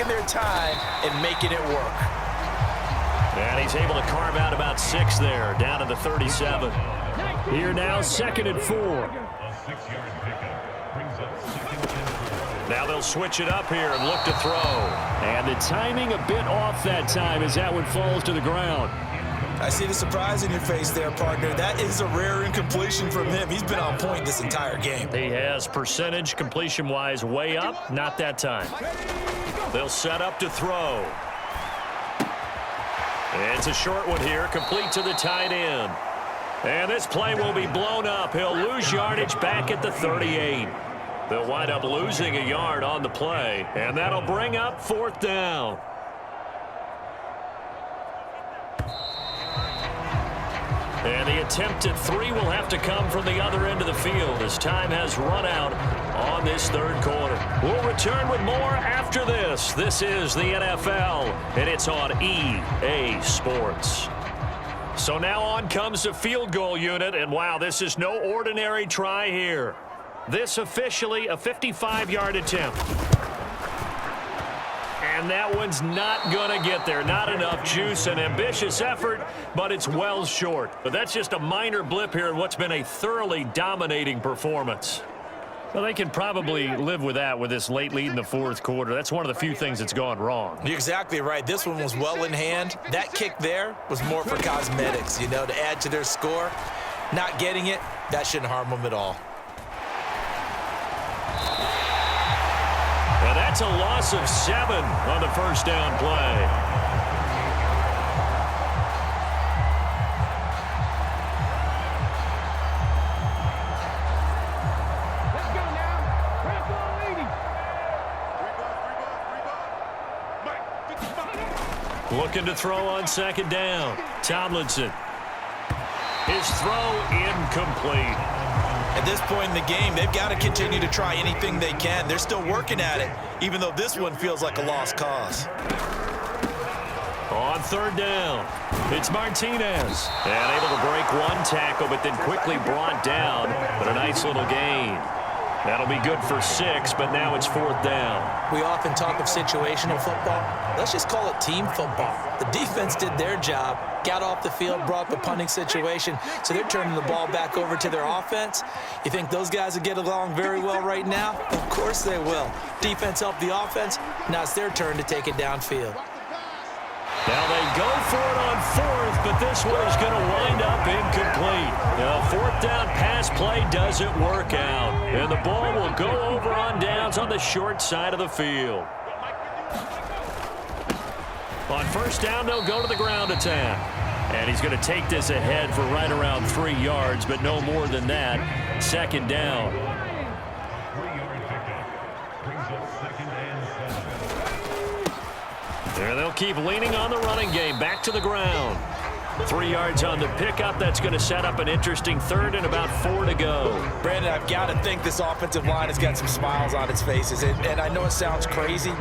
taking their time and making it work. And he's able to carve out about 6 there, down to the 37. Here now, 2nd and 4. Now they'll switch it up here and look to throw. And the timing a bit off that time as that one falls to the ground. I see the surprise in your face there, partner. That is a rare incompletion from him. He's been on point this entire game. He has percentage completion-wise way up. Not that time. They'll set up to throw. It's a short one here, complete to the tight end. And this play will be blown up. He'll lose yardage back at the 38. They'll wind up losing a yard on the play, and that'll bring up 4th down. And the attempt at 3 will have to come from the other end of the field as time has run out on this 3rd quarter. We'll return with more after this. This is the NFL, and it's on EA Sports. So now on comes the field goal unit, and wow, this is no ordinary try here. This officially a 55-yard attempt. And that one's not going to get there. Not enough juice. An ambitious effort, but it's well short. But that's just a minor blip here in what's been a thoroughly dominating performance. Well, they can probably live with that with this late lead in the 4th quarter. That's one of the few things that's gone wrong. You're exactly right. This one was well in hand. That kick there was more for cosmetics, you know, to add to their score. Not getting it, that shouldn't harm them at all. Well, that's a loss of 7 on the 1st down play. Let's go now. Red ball leading. Looking to throw on 2nd down. Tomlinson. His throw incomplete. At this point in the game, they've got to continue to try anything they can. They're still working at it, even though this one feels like a lost cause. On 3rd down, it's Martinez. And able to break 1 tackle, but then quickly brought down. But a nice little gain. That'll be good for 6, but now it's 4th down. We often talk of situational football. Let's just call it team football. The defense did their job, got off the field, brought the punting situation, so they're turning the ball back over to their offense. You think those guys will get along very well right now? Of course they will. Defense helped the offense. Now it's their turn to take it downfield. Now they go for it on 4th, but this one is going to wind up incomplete. The 4th down pass play doesn't work out, and the ball will go over on downs on the short side of the field. On 1st down, they'll go to the ground attack. And he's going to take this ahead for right around 3 yards, but no more than that. 2nd down. There they'll keep leaning on the running game. Back to the ground. 3 yards on the pickup. That's going to set up an interesting 3rd and about 4 to go. Brandon, I've got to think this offensive line has got some smiles on its faces. And I know it sounds crazy,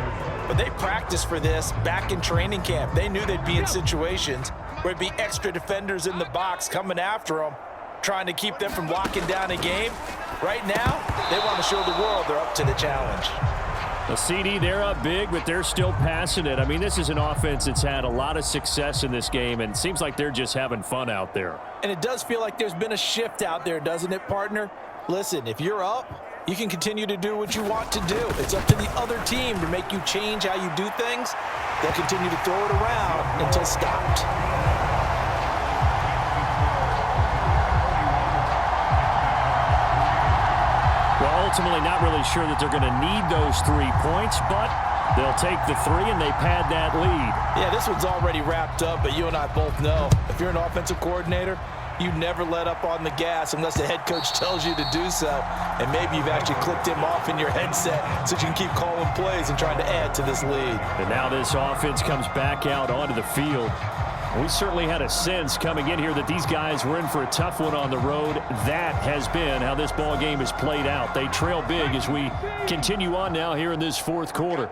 but they practiced for this back in training camp. They knew they'd be in situations where it'd be extra defenders in the box coming after them, trying to keep them from locking down a game. Right now, they want to show the world they're up to the challenge. The CD, they're up big, but they're still passing it. I mean, this is an offense that's had a lot of success in this game, and it seems like they're just having fun out there. And it does feel like there's been a shift out there, doesn't it, partner? Listen, if you're up, you can continue to do what you want to do. It's up to the other team to make you change how you do things. They'll continue to throw it around until stopped. Well, ultimately not really sure that they're going to need those 3 points, but they'll take the 3 and they pad that lead. Yeah, this one's already wrapped up, but you and I both know if you're an offensive coordinator, you never let up on the gas unless the head coach tells you to do so. And maybe you've actually clicked him off in your headset so you can keep calling plays and trying to add to this lead. And now this offense comes back out onto the field. We certainly had a sense coming in here that these guys were in for a tough one on the road. That has been how this ball game has played out. They trail big as we continue on now here in this 4th quarter.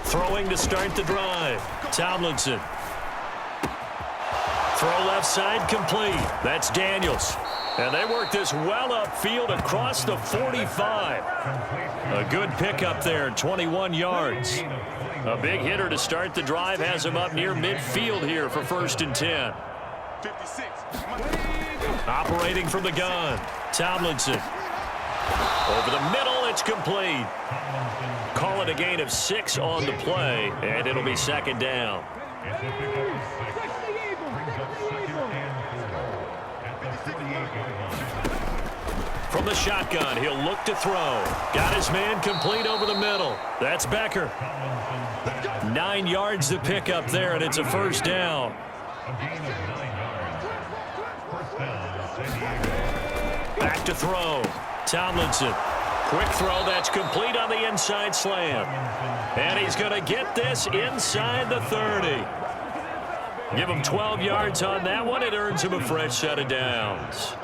Throwing to start the drive. Tomlinson. Throw left side complete. That's Daniels. And they work this well upfield across the 45. A good pickup there, 21 yards. A big hitter to start the drive has him up near midfield here for 1st and 10. 56. Operating from the gun, Tomlinson. Over the middle, it's complete. Call it a gain of 6 on the play, and it'll be 2nd down. From the shotgun, he'll look to throw. Got his man complete over the middle. That's Becker. 9 yards to pick up there, and it's a 1st down. Back to throw. Tomlinson. Quick throw that's complete on the inside slant. And he's going to get this inside the 30. Give him 12 yards on that one. It earns him a fresh set of downs.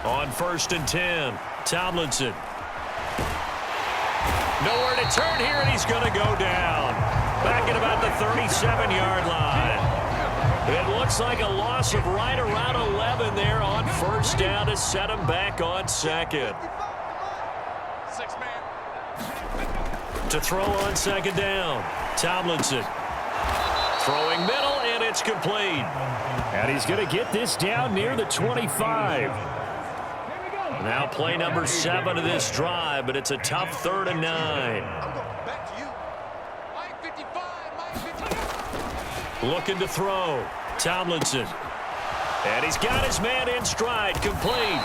On 1st and 10, Tomlinson. Nowhere to turn here, and he's going to go down. Back at about the 37-yard line. It looks like a loss of right around 11 there on 1st down to set him back on 2nd. To throw on 2nd down, Tomlinson. Throwing middle, and it's complete. And he's going to get this down near the 25. Now play number 7 of this drive, but it's a tough 3rd and 9. Looking to throw. Tomlinson. And he's got his man in stride. Complete.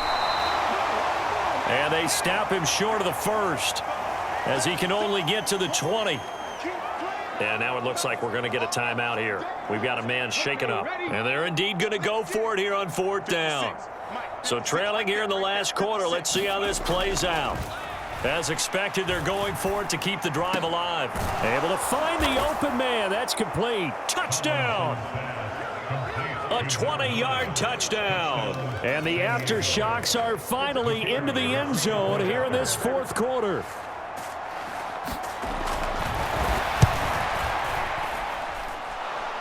And they stop him short of the 1st as he can only get to the 20. And now it looks like we're going to get a timeout here. We've got a man shaken up. And they're indeed going to go for it here on 4th down. So trailing here in the last quarter. Let's see how this plays out. As expected, they're going for it to keep the drive alive. Able to find the open man. That's complete. Touchdown. A 20-yard touchdown. And the Aftershocks are finally into the end zone here in this 4th quarter.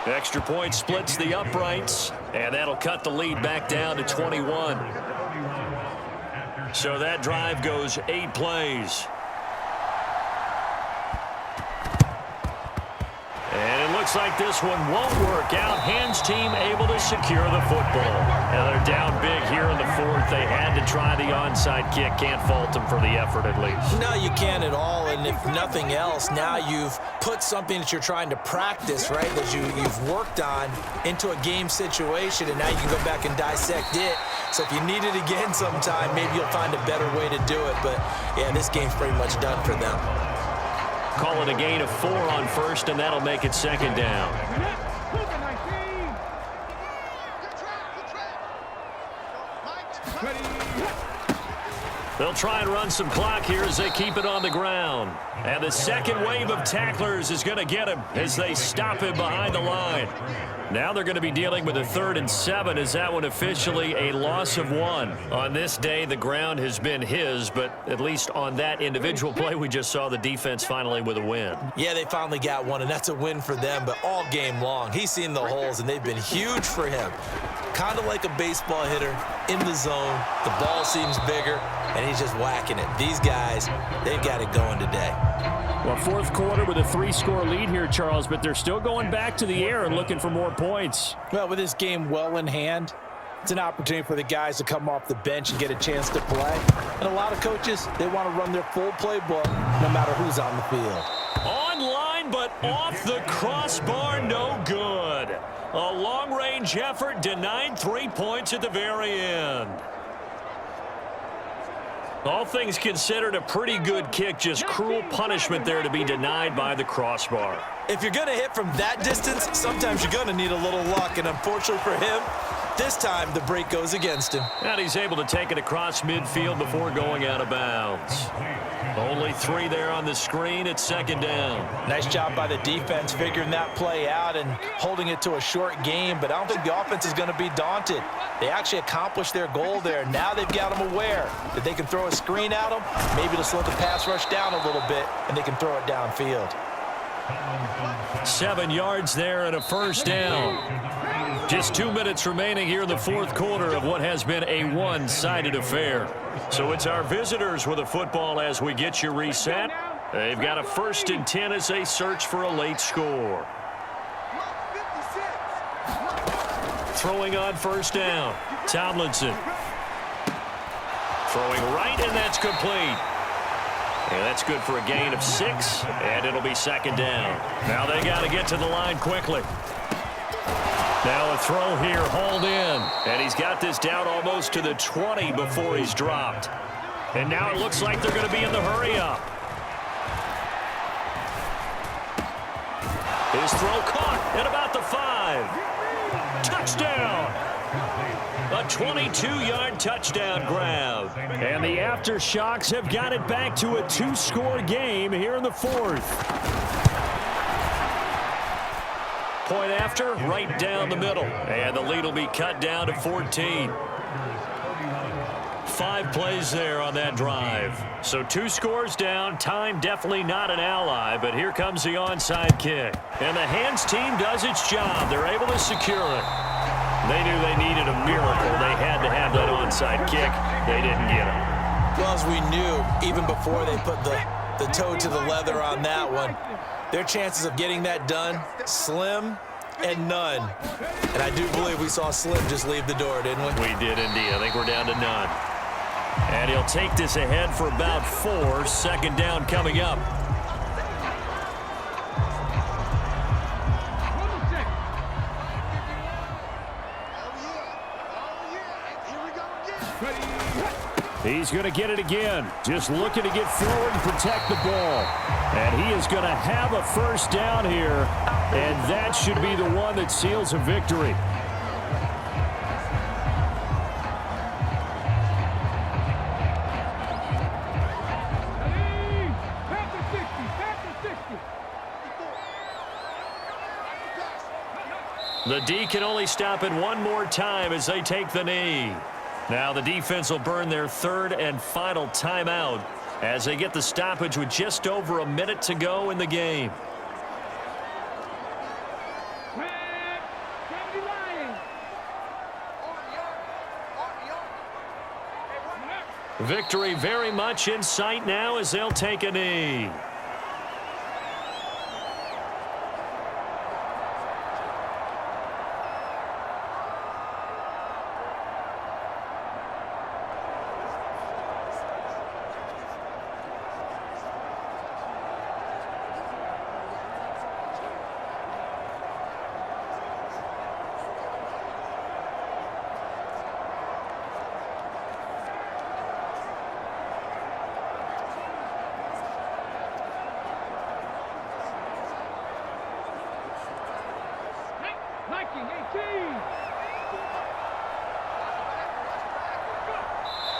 Extra point splits the uprights, and that'll cut the lead back down to 21. So that drive goes 8 plays. And it looks like this one won't work out. Hands team able to secure the football. And they're down big here in the 4th. They had to try the onside kick. Can't fault them for the effort at least. No, you can't at all. And if nothing else, now you've put something that you're trying to practice, right, that you've worked on into a game situation, and now you can go back and dissect it. So if you need it again sometime, maybe you'll find a better way to do it. But, yeah, this game's pretty much done for them. Call it a gain of 4 on 1st, and that'll make it 2nd down. They'll try and run some clock here as they keep it on the ground. And the second wave of tacklers is going to get him as they stop him behind the line. Now they're going to be dealing with a 3rd and 7 as that one officially a loss of 1. On this day, the ground has been his, but at least on that individual play, we just saw the defense finally with a win. Yeah, they finally got one, and that's a win for them, but all game long, he's seen the holes, and they've been huge for him. Kind of like a baseball hitter in the zone. The ball seems bigger, and he's just whacking it. These guys, they've got it going today. Well, 4th quarter with a 3-score lead here, Charles, but they're still going back to the air and looking for more points. Well, with this game well in hand, it's an opportunity for the guys to come off the bench and get a chance to play. And a lot of coaches, they want to run their full playbook no matter who's on the field. Online, but off the crossbar, no good. A long-range effort denied 3 points at the very end. All things considered, a pretty good kick, just cruel punishment there to be denied by the crossbar. If you're going to hit from that distance, sometimes you're going to need a little luck, and unfortunately for him, this time the break goes against him. And he's able to take it across midfield before going out of bounds. Only 3 there on the screen. It's 2nd down. Nice job by the defense figuring that play out and holding it to a short game, but I don't think the offense is going to be daunted. They actually accomplished their goal there. Now they've got them aware that they can throw a screen at them, maybe to slow the pass rush down a little bit, and they can throw it downfield. 7 yards there and a first down. Just 2 minutes remaining here in the fourth quarter of what has been a one-sided affair. So it's our visitors with a football as we get you reset. They've got a 1st and 10 as they search for a late score. Throwing on first down. Tomlinson. Throwing right, and that's complete. And that's good for a gain of 6, and it'll be 2nd down. Now they got to get to the line quickly. Now a throw here, hauled in. And he's got this down almost to the 20 before he's dropped. And now it looks like they're going to be in the hurry-up. His throw caught at about the 5. Touchdown! A 22-yard touchdown grab. And the Aftershocks have got it back to a 2-score game here in the 4th. Point after, right down the middle. And the lead will be cut down to 14. 5 plays there on that drive. So 2 scores down. Time definitely not an ally, but here comes the onside kick. And the hands team does its job. They're able to secure it. They knew they needed a miracle. They had to have that onside kick. They didn't get it. Well, as we knew, even before they put the toe to the leather on that one, their chances of getting that done, slim and none. And I do believe we saw Slim just leave the door, didn't we? We did indeed. I think we're down to none. And he'll take this ahead for about 4. 2nd down coming up. He's going to get it again. Just looking to get forward and protect the ball. And he is going to have a 1st down here. And that should be the one that seals a victory. The D can only stop it one more time as they take the knee. Now the defense will burn their 3rd and final timeout as they get the stoppage with just over a minute to go in the game. Victory very much in sight now as they'll take a knee.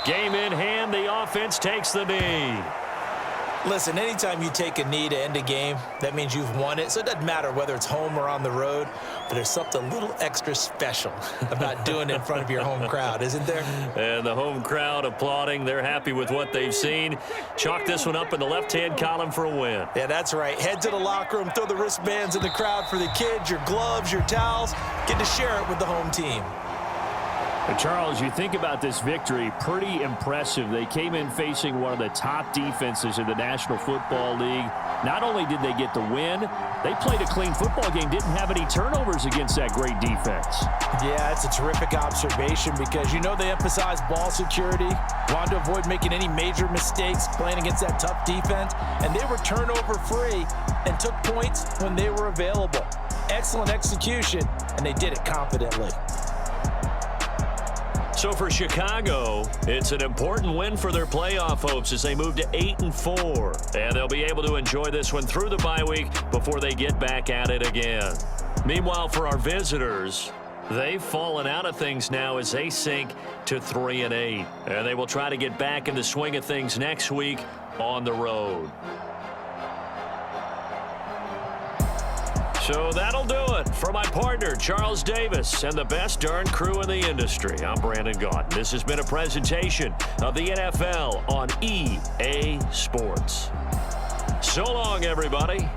Game in hand, the offense takes the knee. Listen, anytime you take a knee to end a game, that means you've won it. So it doesn't matter whether it's home or on the road, but there's something a little extra special about doing it in front of your home crowd, isn't there? And the home crowd applauding. They're happy with what they've seen. Chalk this one up in the left-hand column for a win. Yeah, that's right. Head to the locker room, throw the wristbands in the crowd for the kids, your gloves, your towels. Get to share it with the home team. But Charles, you think about this victory, pretty impressive. They came in facing one of the top defenses in the National Football League. Not only did they get the win, they played a clean football game, didn't have any turnovers against that great defense. Yeah, it's a terrific observation because, you know, they emphasize ball security, wanted to avoid making any major mistakes playing against that tough defense, and they were turnover-free and took points when they were available. Excellent execution, and they did it confidently. So for Chicago, it's an important win for their playoff hopes as they move to 8-4. And they'll be able to enjoy this one through the bye week before they get back at it again. Meanwhile, for our visitors, they've fallen out of things now as they sink to 3-8. And they will try to get back in the swing of things next week on the road. So that'll do it for my partner, Charles Davis, and the best darn crew in the industry. I'm Brandon Gaunt. This has been a presentation of the NFL on EA Sports. So long, everybody.